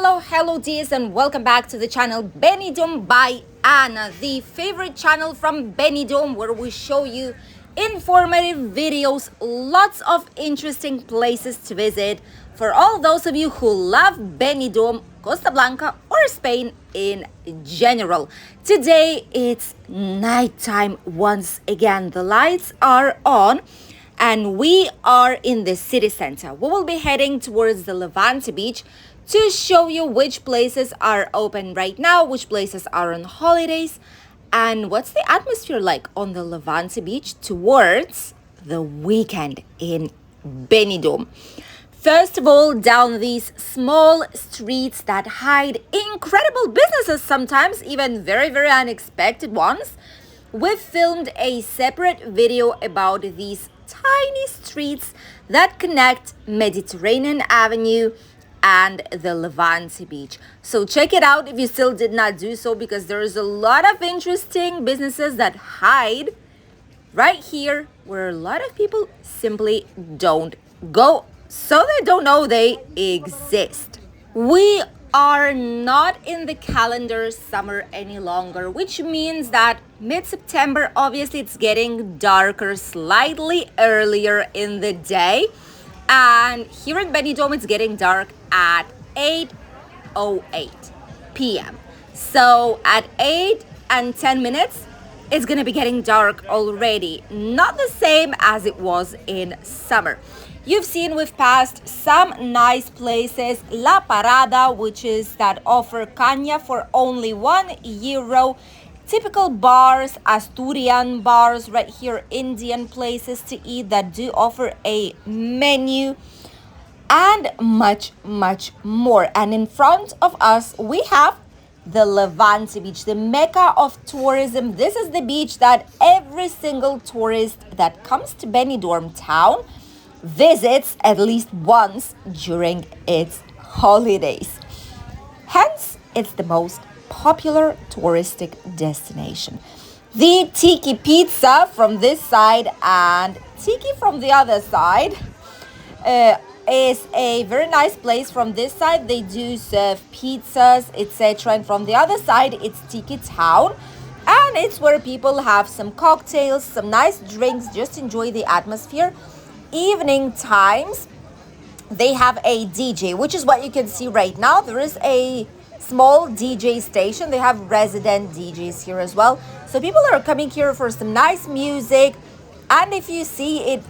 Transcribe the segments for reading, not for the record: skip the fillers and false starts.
Hello dears, and welcome back to the channel Benidorm by Anna, the favorite channel from Benidorm, where we show you informative videos, lots of interesting places to visit for all those of you who love Benidorm, Costa Blanca, or Spain in general. Today it's nighttime once again. The lights are on and we are in the city center. We will be heading towards the Levante Beach to show you which places are open right now, which places are on holidays, and what's the atmosphere like on the Levante Beach towards the weekend in Benidorm. First of all, down these small streets that hide incredible businesses, sometimes even very, very unexpected ones, we've filmed a separate video about these tiny streets that connect Mediterranean Avenue and the Levante Beach. So check it out if you still did not do so, because there is a lot of interesting businesses that hide right here where a lot of people simply don't go, so they don't know they exist. We are not in the calendar summer any longer, which means that mid-September, obviously it's getting darker slightly earlier in the day. And here in Benidorm, it's getting dark at 8:08 p.m. So at 8 and 10 minutes, it's going to be getting dark already. Not the same as it was in summer. You've seen we've passed some nice places. La Parada, which is that offer caña for only €1. Typical bars, Asturian bars right here, Indian places to eat that do offer a menu, and much, much more. And in front of us, we have the Levante Beach, the mecca of tourism. This is the beach that every single tourist that comes to Benidorm town visits at least once during its holidays. Hence, it's the most popular touristic destination. The tiki pizza from this side and tiki from the other side is a very nice place. From this side they do serve pizzas, etc., and from the other side it's tiki town, and it's where people have some cocktails, some nice drinks, just enjoy the atmosphere. Evening times they have a DJ, which is what you can see right now. There is a small DJ station. They have resident DJs here as well, so people are coming here for some nice music. And if you see, it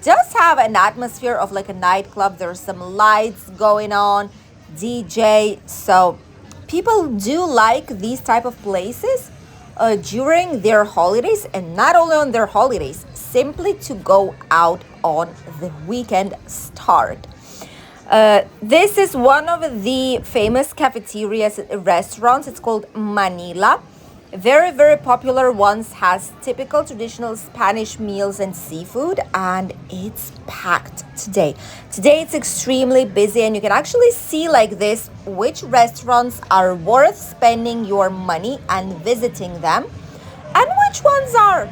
does have an atmosphere of like a nightclub. There's some lights going on, DJ, so people do like these type of places during their holidays, and not only on their holidays, simply to go out on the weekend start. This is one of the famous cafeterias, restaurants. It's called Manila. Very, very popular ones, has typical traditional Spanish meals and seafood, and it's packed today. Today it's extremely busy, and you can actually see like this which restaurants are worth spending your money and visiting them, and which ones are,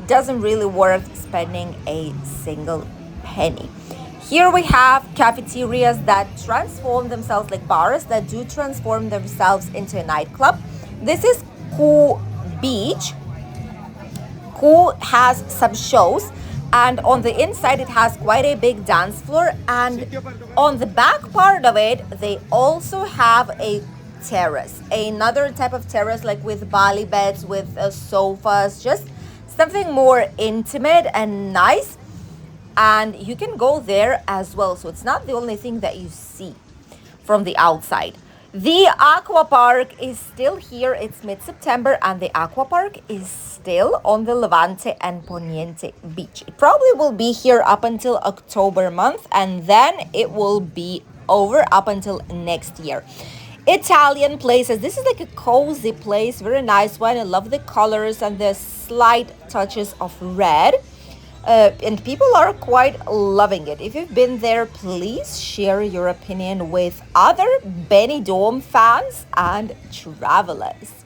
doesn't really worth spending a single penny. Here we have cafeterias that transform themselves, like bars that do transform themselves into a nightclub. This is Cool Beach. Cool has some shows, and on the inside it has quite a big dance floor, and on the back part of it they also have a terrace, another type of terrace, like with bali beds, with sofas, just something more intimate and nice. And you can go there as well, so it's not the only thing that you see from the outside. The aqua park is still here. It's mid-September and the aqua park is still on the Levante and Poniente Beach. It probably will be here up until October month, and then it will be over up until next year. Italian places. This is like a cozy place, very nice one. I love the colors and the slight touches of red. And people are quite loving it. If you've been there, please share your opinion with other Benidorm fans and travelers.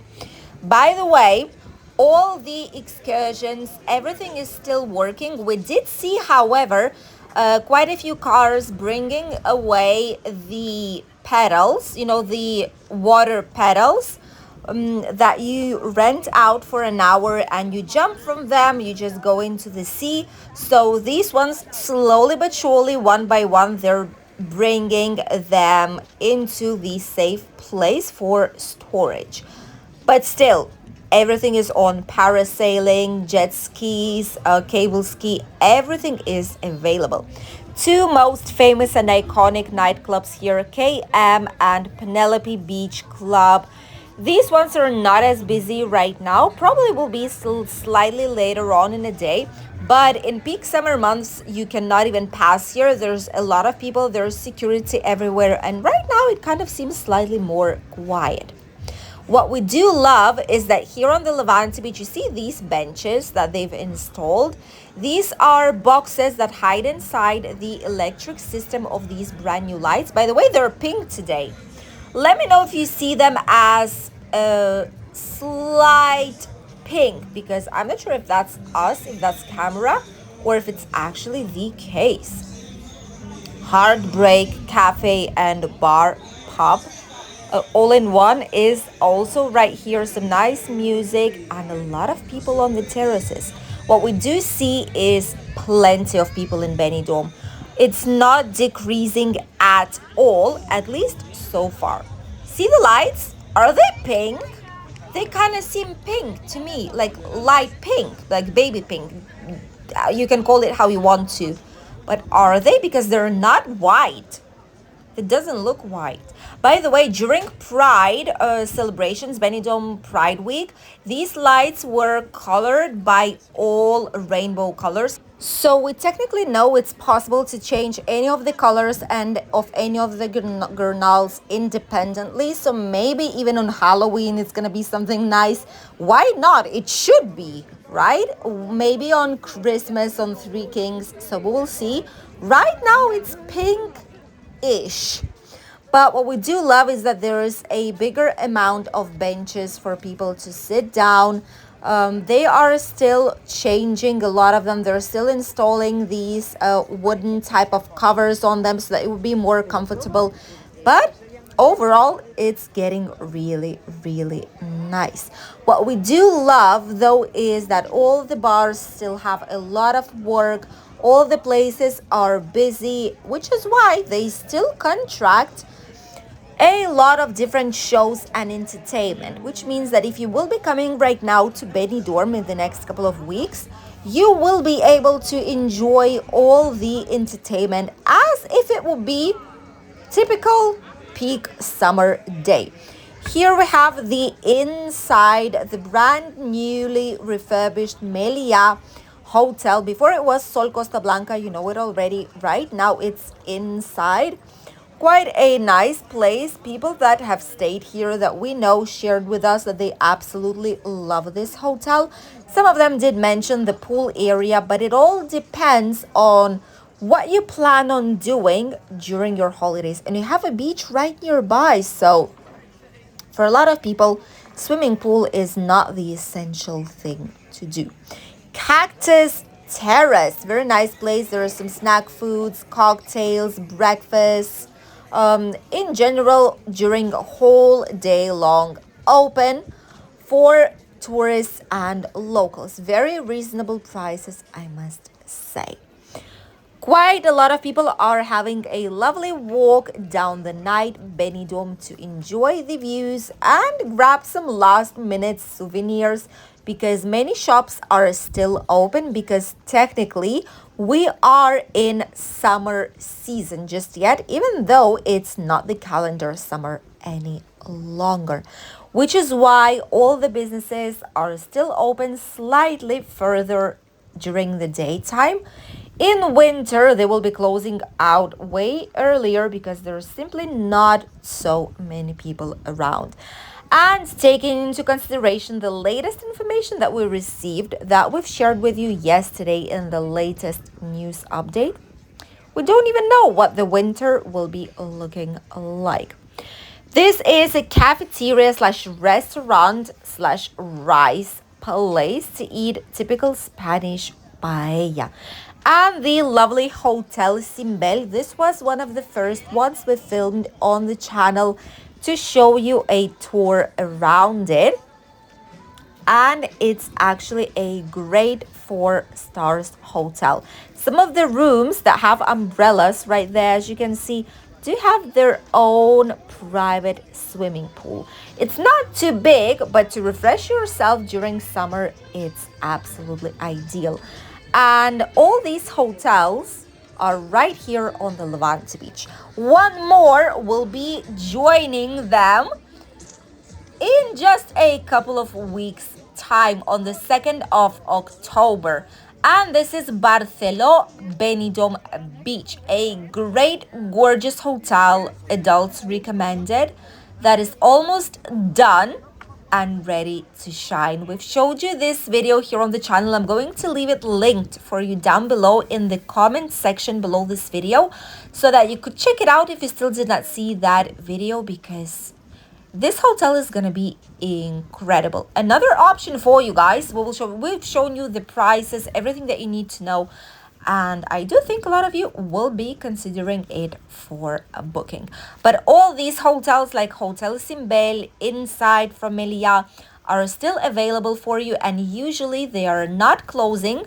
By the way, all the excursions, everything is still working. We did see, however, Quite a few cars bringing away the pedals, the water pedals that you rent out for an hour and you jump from them, you just go into the sea. So these ones, slowly but surely, one by one, they're bringing them into the safe place for storage. But still, everything is on parasailing, jet skis, cable ski, everything is available. Two most famous and iconic nightclubs here, KM and Penelope Beach Club. These ones are not as busy right now, probably will be still slightly later on in the day. But in peak summer months, you cannot even pass here. There's a lot of people, there's security everywhere, and right now it kind of seems slightly more quiet. What we do love is that here on the Levante Beach, you see these benches that they've installed. These are boxes that hide inside the electric system of these brand new lights. By the way, they're pink today. Let me know if you see them as a slight pink, because I'm not sure if that's us, if that's camera, or if it's actually the case. Heartbreak Cafe and Bar Pub, all in one, is also right here. Some nice music and a lot of people on the terraces. What we do see is plenty of people in Benidorm. It's not decreasing at all, at least so far. See the lights? Are they pink? They kind of seem pink to me, like light pink, like baby pink. You can call it how you want to. But are they? Because they're not white. It doesn't look white. By the way, during Pride celebrations, Benidorm Pride Week, these lights were colored by all rainbow colors. So we technically know it's possible to change any of the colors and of any of the gurnals independently. So maybe even on Halloween, it's going to be something nice. Why not? It should be, right? Maybe on Christmas, on Three Kings. So we will see. Right now, it's pink ish. But what we do love is that there is a bigger amount of benches for people to sit down. They are still changing a lot of them. They're still installing these wooden type of covers on them so that it would be more comfortable. But overall, it's getting really, really nice. What we do love, though, is that all the bars still have a lot of work. All the places are busy, which is why they still contract a lot of different shows and entertainment, which means that if you will be coming right now to Benidorm in the next couple of weeks, you will be able to enjoy all the entertainment as if it would be typical peak summer day. Here we have the inside, the brand newly refurbished Melia Hotel. Before it was Sol Costa Blanca, you know it already, right? Now it's inside. Quite a nice place. People that have stayed here that we know shared with us that they absolutely love this hotel. Some of them did mention the pool area, but it all depends on what you plan on doing during your holidays. And you have a beach right nearby, so for a lot of people, swimming pool is not the essential thing to do. Cactus Terrace, very nice place. There are some snack foods, cocktails, breakfast. In general, during a whole day long, open for tourists and locals. Very reasonable prices, I must say. Quite a lot of people are having a lovely walk down the night Benidorm to enjoy the views and grab some last minute souvenirs, because many shops are still open, because technically we are in summer season just yet, even though it's not the calendar summer any longer, which is why all the businesses are still open slightly further during the daytime. In winter, they will be closing out way earlier because there's simply not so many people around. And taking into consideration the latest information that we received, that we've shared with you yesterday in the latest news update, we don't even know what the winter will be looking like. This is a cafeteria slash restaurant slash rice place to eat typical Spanish paella. And the lovely Hotel Simbel. This was one of the first ones we filmed on the channel to show you a tour around it. And it's actually a great 4 stars hotel. Some of the rooms that have umbrellas right there, as you can see, do have their own private swimming pool. It's not too big, but to refresh yourself during summer, it's absolutely ideal. And all these hotels are right here on the Levante Beach. One more will be joining them in just a couple of weeks time on the 2nd of October, and this is Barceló Benidorm Beach, a great gorgeous hotel, adults recommended, that is almost done and ready to shine. We've showed you this video here on the channel. I'm going to leave it linked for you down below in the comment section below this video so that you could check it out if you still did not see that video, because this hotel is gonna be incredible. Another option for you guys, we've shown you the prices, everything that you need to know, and I do think a lot of you will be considering it for a booking. But all these hotels like Hotel Simbel, Inside, Familia are still available for you, and usually they are not closing,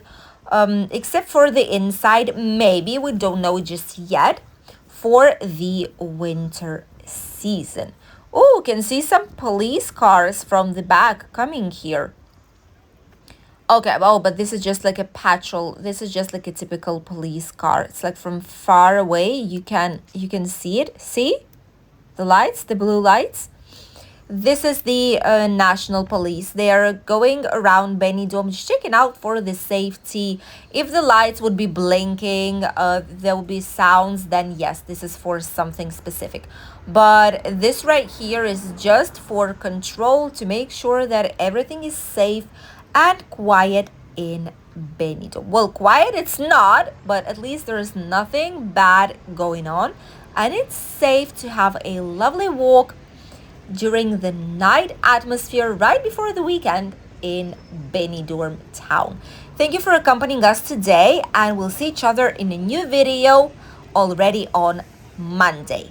except for the Inside. Maybe, we don't know just yet, for the winter season. Oh, can see some police cars from the back coming here. Okay, oh, but this is just like a patrol. This is just like a typical police car. It's like from far away. You can see it. See the lights, the blue lights. This is the National Police. They are going around Benidorm, just checking out for the safety. If the lights would be blinking, there will be sounds, then yes, this is for something specific. But this right here is just for control, to make sure that everything is safe and quiet in Benidorm. Well, quiet it's not, but at least there is nothing bad going on. And it's safe to have a lovely walk during the night atmosphere right before the weekend in Benidorm town. Thank you for accompanying us today, and we'll see each other in a new video already on Monday.